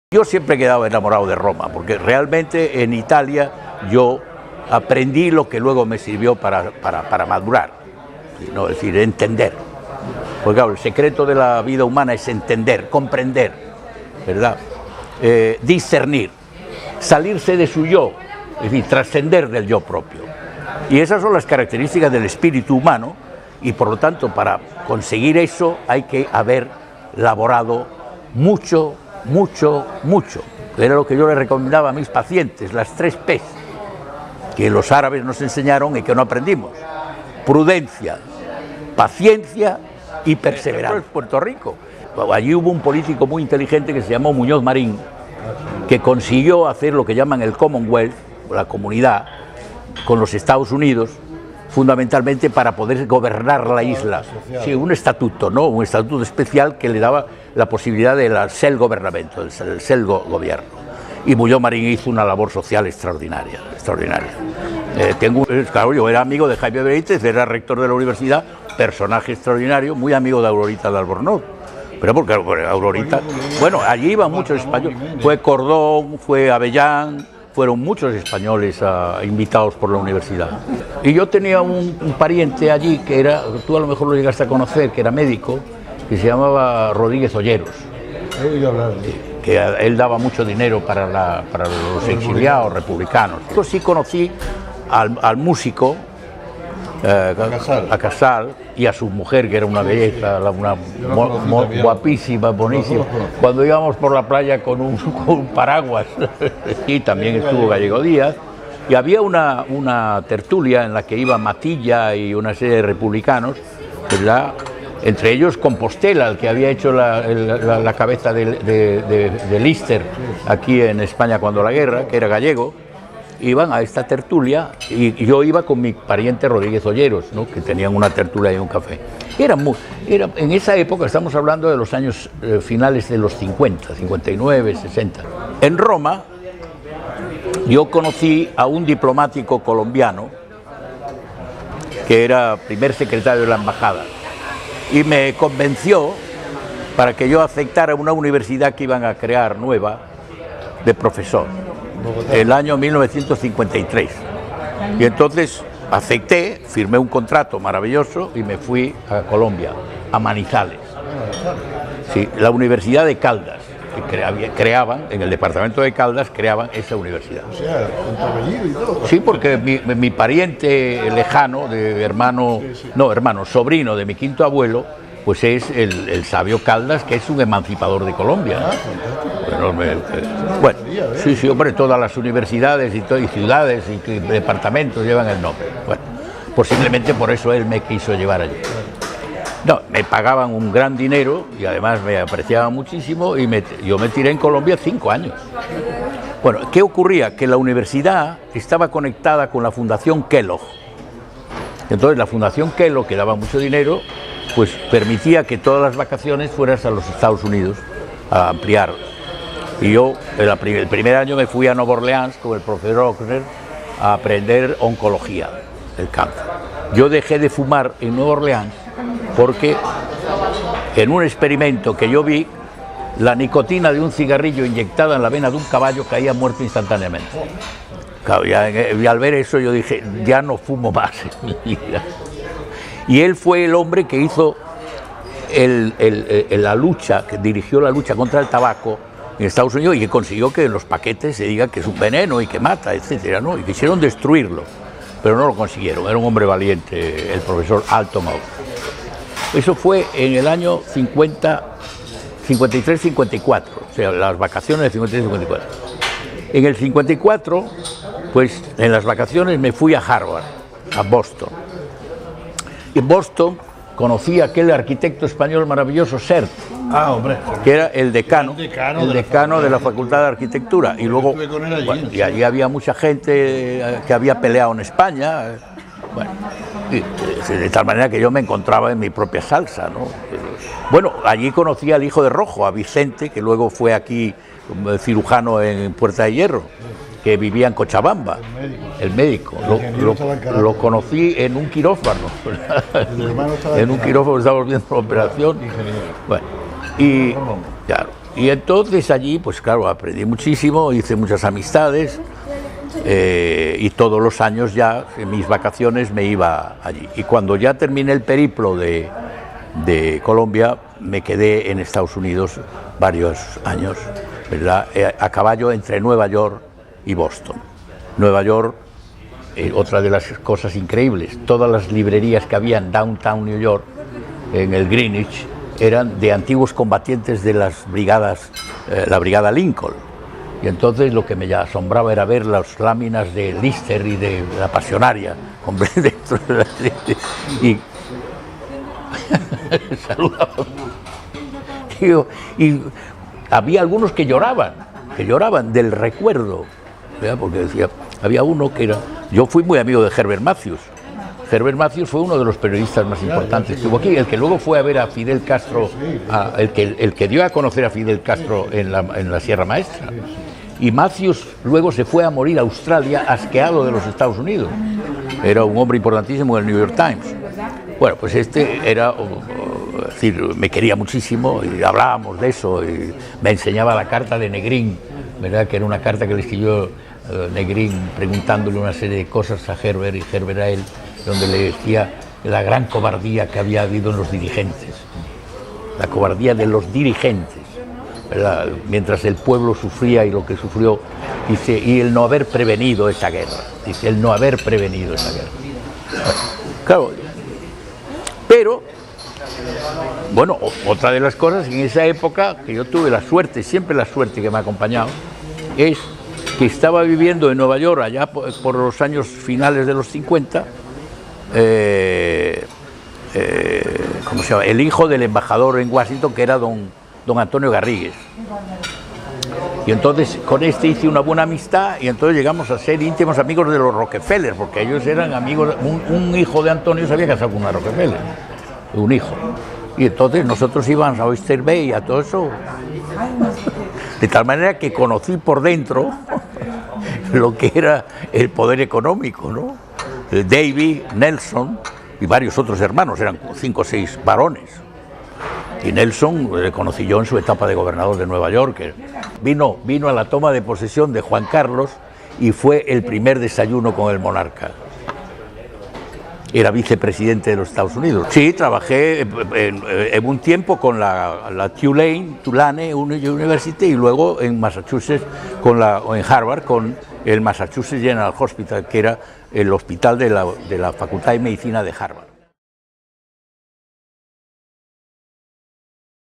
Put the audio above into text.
Yo siempre he quedado enamorado de Roma, porque realmente en Italia yo aprendí lo que luego me sirvió para madurar, ¿no? Es decir, entender. Porque claro, el secreto de la vida humana es entender, comprender, ¿verdad? Discernir, salirse de su yo, es decir, trascender del yo propio. Y esas son las características del espíritu humano, y por lo tanto para conseguir eso hay que haber laborado mucho. Era lo que yo le recomendaba a mis pacientes, las 3 P's, que los árabes nos enseñaron y que no aprendimos: prudencia, paciencia y perseverancia. Puerto Rico, allí hubo un político muy inteligente que se llamó Muñoz Marín, que consiguió hacer lo que llaman el Commonwealth, la comunidad, con los Estados Unidos, fundamentalmente para poder gobernar la isla. Sí, un estatuto, ¿no? Un estatuto especial que le daba la posibilidad del self-government, el self-gobierno. Y Muñoz Marín hizo una labor social extraordinaria. Claro, yo era amigo de Jaime Benítez, era rector de la universidad, personaje extraordinario, muy amigo de Aurorita de Albornoz. Pero porque Aurorita, bueno, allí iban muchos españoles, fue Cordón, fue Avellán, fueron muchos españoles invitados por la universidad. Y yo tenía un pariente allí que era, tú a lo mejor lo llegaste a conocer, que era médico, que se llamaba Rodríguez Olleros. He oído hablar. Que él daba mucho dinero para los exiliados republicanos. Yo sí conocí al músico, a Casal, y a su mujer, que era una belleza, guapísima, bonísima, cuando íbamos por la playa con un paraguas. Y también estuvo Gallego Díaz, y había una tertulia en la que iba Matilla y una serie de republicanos, ¿verdad? Entre ellos Compostela, el que había hecho la cabeza de Lister aquí en España cuando la guerra, que era gallego. Iban a esta tertulia y yo iba con mi pariente Rodríguez Olleros, ¿no? Que tenían una tertulia y un café. En esa época, estamos hablando de los años finales de los 50, 59, 60. En Roma yo conocí a un diplomático colombiano que era primer secretario de la embajada y me convenció para que yo aceptara una universidad que iban a crear nueva de profesor. El año 1953. Y entonces acepté, firmé un contrato maravilloso y me fui a Colombia, a Manizales. Sí, la Universidad de Caldas, que creaban, en el departamento de Caldas, creaban esa universidad. O sea, con tu apellido y todo. Sí, porque mi pariente lejano, sobrino de mi quinto abuelo, pues es el sabio Caldas, que es un emancipador de Colombia. Bueno, sí, hombre, todas las universidades y ciudades y departamentos llevan el nombre. Bueno, posiblemente por eso él me quiso llevar allí. No, me pagaban un gran dinero y además me apreciaban muchísimo y yo me tiré en Colombia 5 años. Bueno, ¿qué ocurría? Que la universidad estaba conectada con la Fundación Kellogg. Entonces la Fundación Kellogg, que daba mucho dinero, pues permitía que todas las vacaciones fueras a los Estados Unidos a ampliar. Y yo, el primer año me fui a Nueva Orleans con el profesor Ochsner a aprender oncología, el cáncer. Yo dejé de fumar en Nueva Orleans porque en un experimento que yo vi, la nicotina de un cigarrillo inyectada en la vena de un caballo caía muerto instantáneamente. Claro, y al ver eso yo dije, ya no fumo más en mi vida. Y él fue el hombre que hizo la lucha, que dirigió la lucha contra el tabaco en Estados Unidos y que consiguió que en los paquetes se diga que es un veneno y que mata, etcétera, ¿no? Y quisieron destruirlo, pero no lo consiguieron. Era un hombre valiente, el profesor Alton Ochsner. Eso fue en el año 53-54, o sea, las vacaciones del 53-54. En el 54, pues en las vacaciones me fui a Harvard, a Boston. Y en Boston conocí a aquel arquitecto español maravilloso, Sert, que era el decano de la Facultad de Arquitectura. Y luego, bueno, y allí había mucha gente que había peleado en España. Bueno, de tal manera que yo me encontraba en mi propia salsa, ¿no? Bueno, allí conocí al hijo de Rojo, a Vicente, que luego fue aquí cirujano en Puerta de Hierro, que vivía en Cochabamba, el médico. Lo conocí en un quirófano. En un quirófano estábamos viendo la operación. Bueno, y claro, Y entonces allí, pues claro, aprendí muchísimo, hice muchas amistades y todos los años ya en mis vacaciones me iba allí. Y cuando ya terminé el periplo de Colombia, me quedé en Estados Unidos varios años, ¿verdad? A caballo entre Nueva York y Boston. Nueva York, otra de las cosas increíbles, todas las librerías que había en Downtown New York, en el Greenwich, eran de antiguos combatientes de las brigadas, la brigada Lincoln. Y entonces lo que me asombraba era ver las láminas de Lister y de la Pasionaria, hombre, dentro de y saludaban. Y había algunos que lloraban del recuerdo, ¿verdad? Porque decía, había uno que era, yo fui muy amigo de Herbert Matthews. Herbert Matthews fue uno de los periodistas más importantes que hubo aquí, el que luego fue a ver a Fidel Castro, el que dio a conocer a Fidel Castro en la Sierra Maestra. Y Matthews luego se fue a morir a Australia asqueado de los Estados Unidos. Era un hombre importantísimo en el New York Times. Bueno, pues este era, es decir, me quería muchísimo y hablábamos de eso, y me enseñaba la carta de Negrín, ¿verdad? Que era una carta que le escribió Negrín preguntándole una serie de cosas a Herbert y Herbert a él, donde le decía la gran cobardía que había habido en los dirigentes, la cobardía de los dirigentes, ¿verdad? Mientras el pueblo sufría y lo que sufrió, dice, y el no haber prevenido esa guerra, dice, el no haber prevenido esa guerra. Claro, pero, bueno, otra de las cosas en esa época, que yo tuve la suerte, siempre la suerte que me ha acompañado, es que estaba viviendo en Nueva York allá por los años finales de los 50, ¿cómo se llama? El hijo del embajador en Washington, que era don Antonio Garrigues. Y entonces con este hice una buena amistad y entonces llegamos a ser íntimos amigos de los Rockefeller, porque ellos eran amigos, un hijo de Antonio se había casado con una Rockefeller, un hijo. Y entonces nosotros íbamos a Oyster Bay y a todo eso, de tal manera que conocí por dentro lo que era el poder económico, ¿no? Davy, Nelson y varios otros hermanos, eran 5 o 6 varones. Y Nelson le conocí yo en su etapa de gobernador de Nueva York, que vino a la toma de posesión de Juan Carlos y fue el primer desayuno con el monarca. Era vicepresidente de los Estados Unidos. Sí, trabajé en un tiempo con la Tulane University y luego en Massachusetts, en Harvard, con el Massachusetts General Hospital, que era el hospital de la Facultad de Medicina de Harvard.